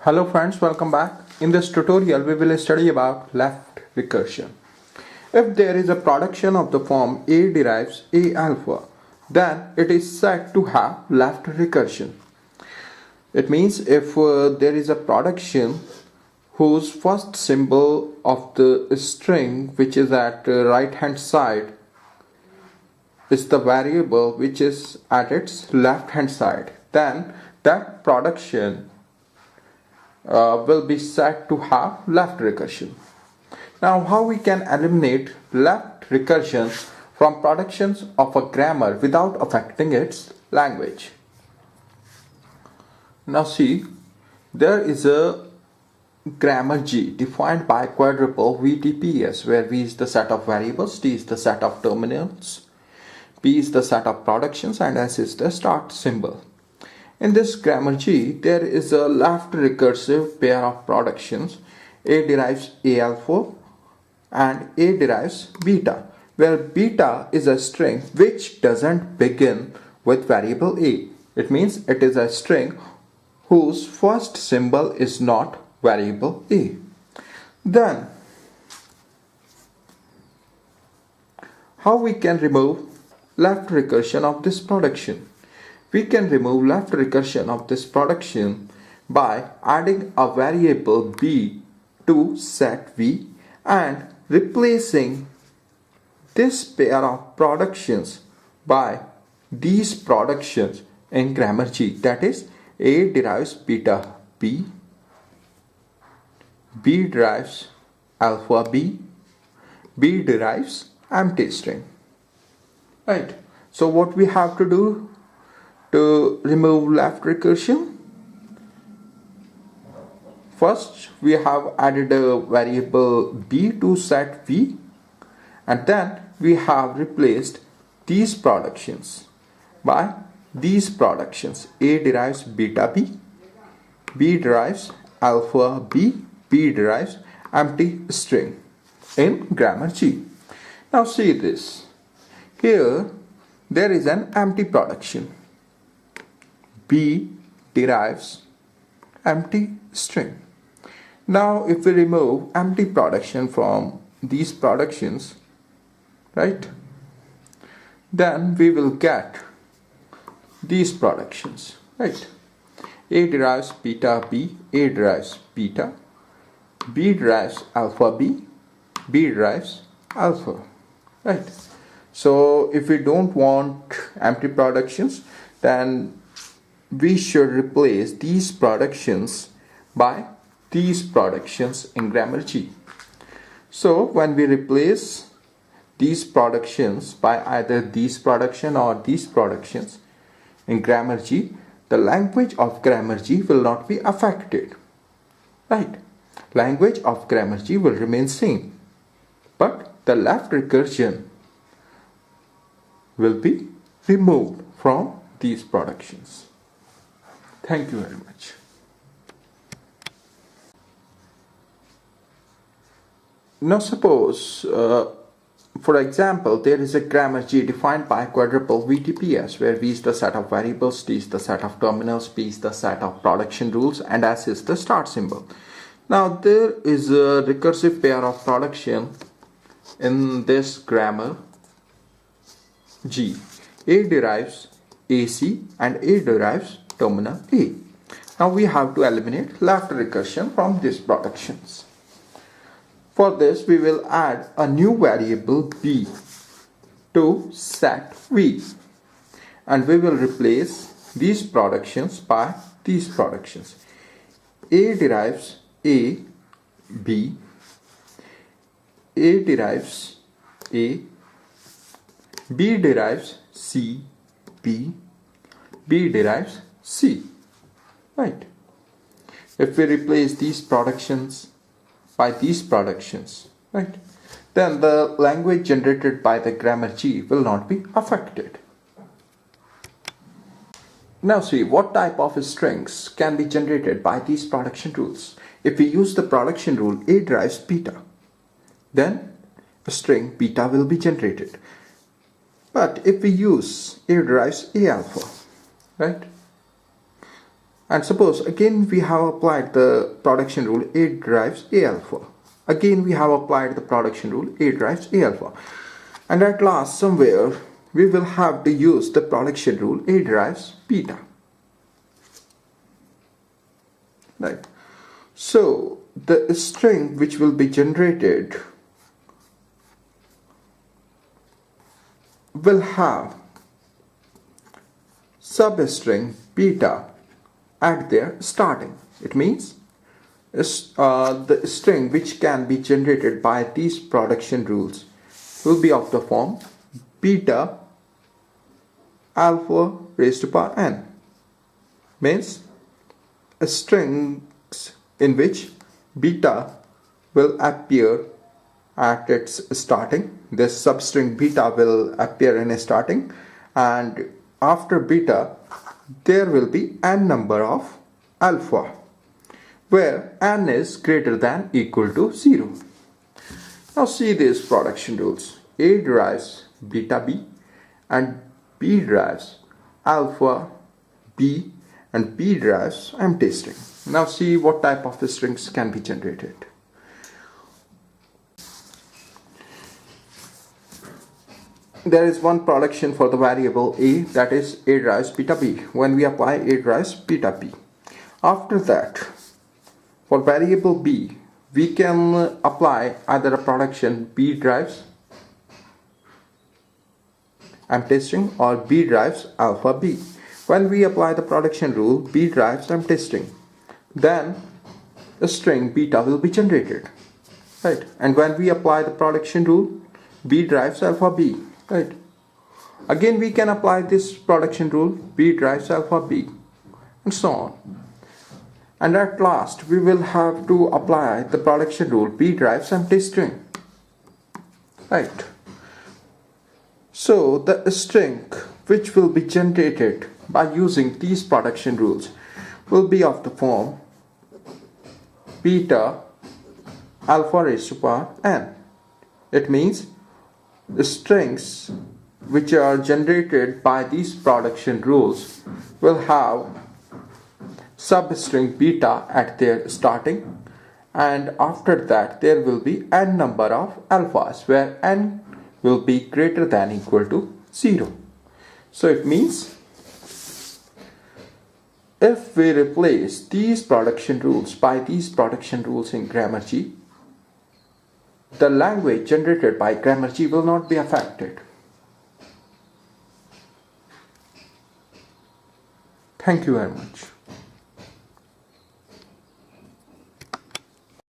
Hello friends, welcome back. In this tutorial we will study about left recursion. If there is a production of the form A derives A alpha, then it is said to have left recursion. It means if there is a production whose first symbol of the string which is at right hand side is the variable which is at its left hand side, then that production will be said to have left recursion. Now, how we can eliminate left recursion from productions of a grammar without affecting its language? Now see, there is a grammar G defined by quadruple VTPS, where V is the set of variables, T is the set of terminals, P is the set of productions, and S is the start symbol. In this grammar G, there is a left recursive pair of productions. A derives A alpha and A derives beta, where beta is a string which doesn't begin with variable A. It means it is a string whose first symbol is not variable A. Then, how we can remove left recursion of this production? We can remove left recursion of this production by adding a variable b to set v and replacing this pair of productions by these productions in grammar G. That is, A derives beta b, B derives alpha b, B derives empty string. Right. So what we have to do to remove left recursion? First, we have added a variable b to set v, and then we have replaced these productions by these productions. A derives beta b, B derives alpha b, B derives empty string in grammar G. Now see this. Here there is an empty production. B derives empty string. Now if we remove empty production from these productions, right, then we will get these productions, right? A derives beta b, A derives beta, B derives alpha b, B derives alpha, right? So if we don't want empty productions, then we should replace these productions by these productions in grammar G. So when we replace these productions by either these production or these productions in grammar G, the language of grammar G will not be affected. Right? Language of grammar G will remain same, but the left recursion will be removed from these productions. Thank you very much. Now suppose, for example, there is a grammar G defined by quadruple VTPS, where V is the set of variables, T is the set of terminals, P is the set of production rules, and S is the start symbol. Now there is a recursive pair of production in this grammar G. A derives AC and A derives terminal A. Now we have to eliminate left recursion from these productions. For this, we will add a new variable b to set v, and we will replace these productions by these productions. A derives A, B, A derives A, B derives C, B, B derives C. Right? If we replace these productions by these productions, right, then the language generated by the grammar G will not be affected. Now see, what type of strings can be generated by these production rules? If we use the production rule A derives beta, then a string beta will be generated. But if we use A derives A alpha, right, And suppose again we have applied the production rule A drives A alpha. Again we have applied the production rule A drives A alpha. And at last somewhere we will have to use the production rule A drives beta. Right. So the string which will be generated will have substring beta at their starting. It means the string which can be generated by these production rules will be of the form beta alpha raised to power n. Means strings in which beta will appear at its starting. This substring beta will appear in a starting, and after beta there will be n number of alpha, where n is greater than equal to 0. Now see these production rules. A drives beta b and B drives alpha b and B drives empty string. Now see what type of strings can be generated. There is one production for the variable a, that is A drives beta b, when we apply A drives beta b. After that, for variable b, we can apply either a production B drives empty string or B drives alpha b. When we apply the production rule B drives empty string, then the string beta will be generated, right? And when we apply the production rule B drives alpha b, right? Again we can apply this production rule B drives alpha b, and so on. And at last we will have to apply the production rule B drives empty string, right? So the string which will be generated by using these production rules will be of the form beta alpha raised to power n. It means the strings which are generated by these production rules will have substring beta at their starting, and after that there will be n number of alphas, where n will be greater than equal to 0. So it means if we replace these production rules by these production rules in grammar G, the language generated by grammar G will not be affected. Thank you very much.